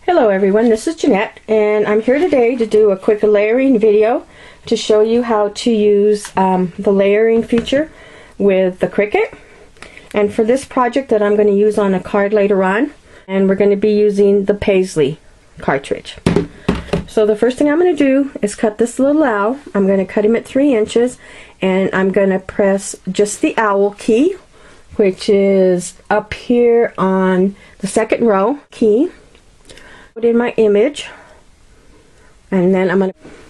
Hello everyone, this is Jeanette and I'm here today to do a quick layering video to show you how to use the layering feature with the Cricut. And for this project that I'm going to use on a card later on, and we're going to be using the Paisley Cartridge. So the first thing I'm going to do is cut this little owl. I'm going to cut him at 3 inches and I'm going to press just the owl key, which is up here on the second row key. Put in my image, and then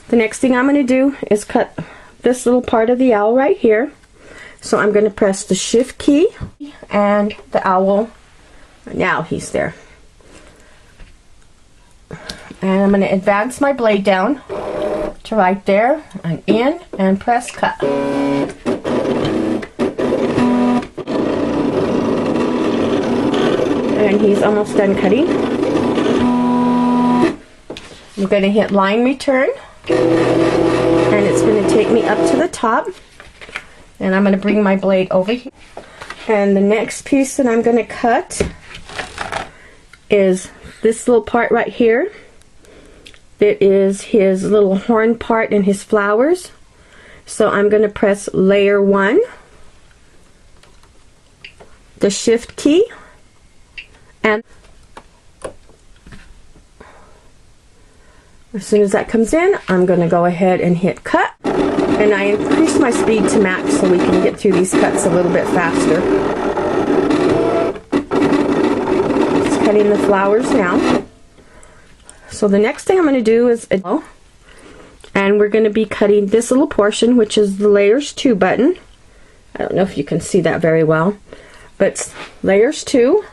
the next thing I'm going to do is cut this little part of the owl right here. So I'm going to press the shift key and the owl. Now he's there. And I'm going to advance my blade down to right there and in and press cut. And he's almost done cutting. I'm going to hit line return and it's going to take me up to the top, and I'm going to bring my blade over here. And the next piece that I'm going to cut is this little part right here. That is his little horn part and his flowers. So I'm going to press layer 1, the shift key, and as soon as that comes in, I'm going to go ahead and hit cut. And I increase my speed to max so we can get through these cuts a little bit faster. Just cutting the flowers now. So the next thing I'm going to do is, and we're going to be cutting this little portion, which is the layers 2 button. I don't know if you can see that very well, but it's layers 2.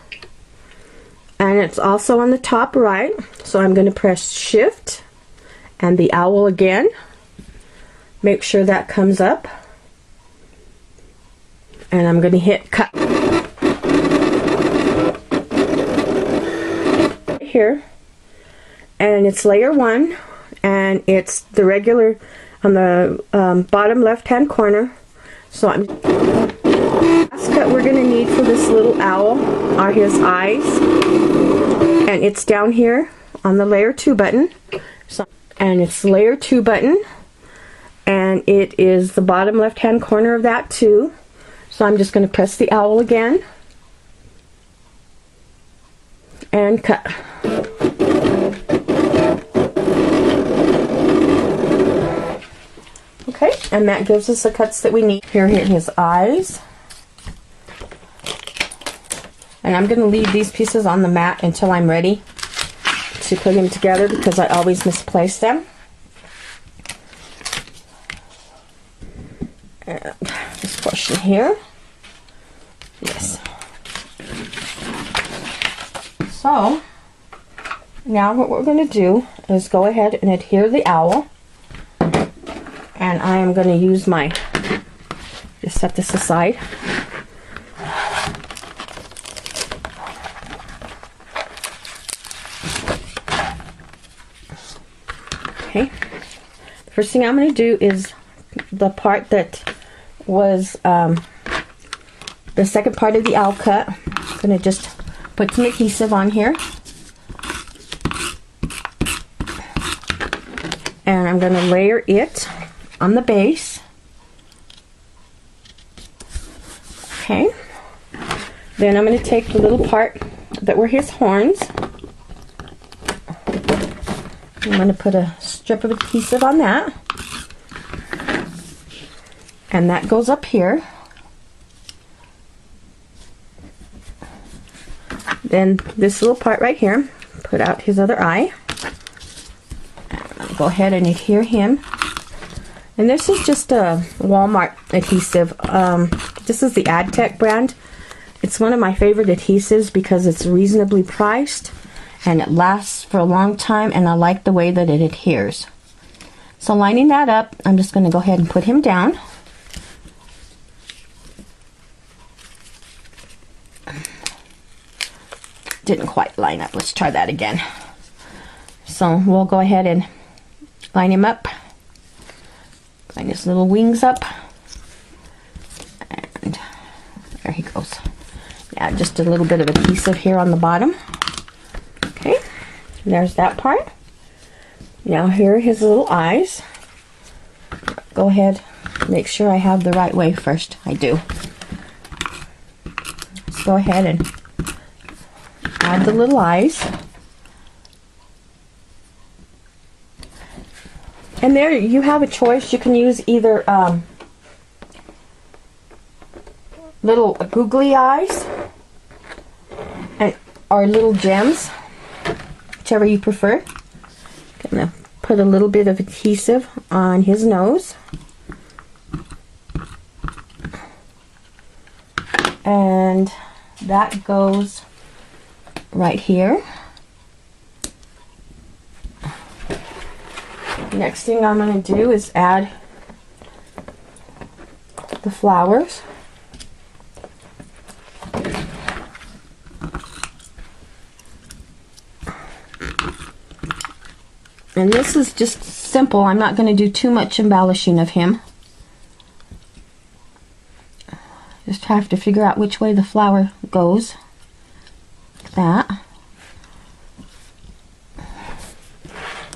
And it's also on the top right. So I'm going to press shift and the owl again. Make sure that comes up. And I'm going to hit cut. Here. And it's layer 1. And it's the regular on the bottom left hand corner. So the last cut we're going to need for this little owl are his eyes. And it's down here on the layer 2 button. And it's layer 2 button, and it is the bottom left hand corner of that too. So I'm just going to press the owl again and cut. Okay, and that gives us the cuts that we need. Here are his eyes. And I'm going to leave these pieces on the mat until I'm ready to put them together because I always misplace them. And this portion here. Yes. So, now what we're going to do is go ahead and adhere the owl. And I am going to use my, just set this aside. Okay, the first thing I'm going to do is the part that was the second part of the owl cut. I'm going to just put some adhesive on here. And I'm going to layer it on the base. Okay, then I'm going to take the little part that were his horns. I'm going to put a strip of adhesive on that, and that goes up here. Then this little part right here, put out his other eye. I'll go ahead and adhere him. And this is just a Walmart adhesive. This is the AdTech brand. It's one of my favorite adhesives because it's reasonably priced. And it lasts for a long time, and I like the way that it adheres. So lining that up, I'm just going to go ahead and put him down. Didn't quite line up. Let's try that again. So we'll go ahead and line him up. Line his little wings up. And there he goes. Now just a little bit of adhesive here on the bottom. Okay. There's that part. Now here are his little eyes. Go ahead, make sure I have the right way first. I do. Let's go ahead and add the little eyes. And there you have a choice. You can use either little googly eyes or little gems, whichever you prefer. Gonna put a little bit of adhesive on his nose. And that goes right here. Next thing I'm going to do is add the flowers. And this is just simple. I'm not going to do too much embellishing of him. Just have to figure out which way the flower goes. Like that.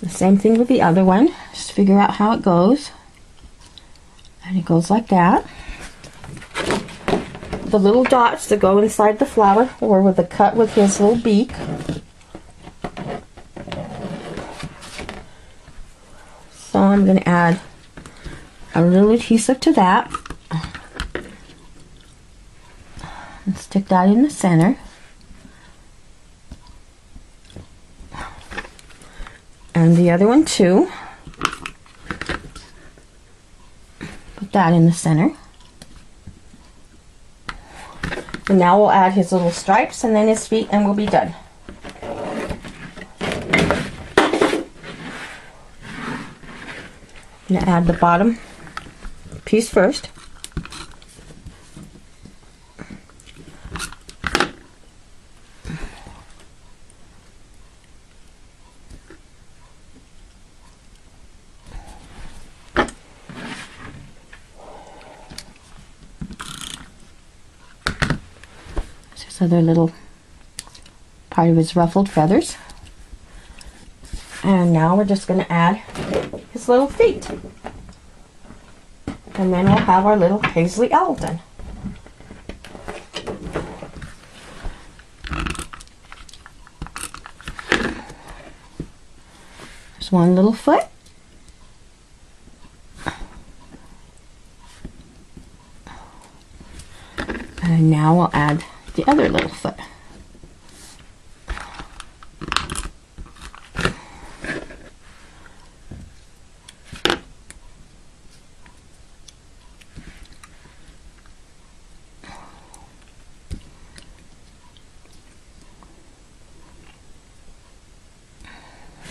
The same thing with the other one. Just figure out how it goes. And it goes like that. The little dots that go inside the flower or with the cut with his little beak. So I'm going to add a little adhesive to that. And stick that in the center. And the other one too. Put that in the center. And now we'll add his little stripes and then his feet and we'll be done. I'm going to add the bottom piece first. This other little part of his ruffled feathers. And now we're just going to add his little feet. And then we'll have our little Paisley Owl done. There's one little foot. And now we'll add the other little foot.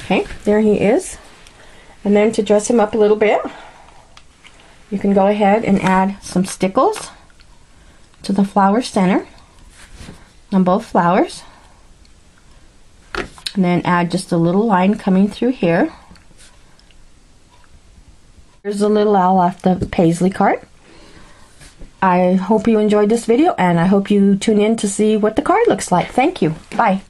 Okay, there he is. And then to dress him up a little bit, you can go ahead and add some stickles to the flower center on both flowers. And then add just a little line coming through here. Here's a little owl off the Paisley card. I hope you enjoyed this video and I hope you tune in to see what the card looks like. Thank you. Bye.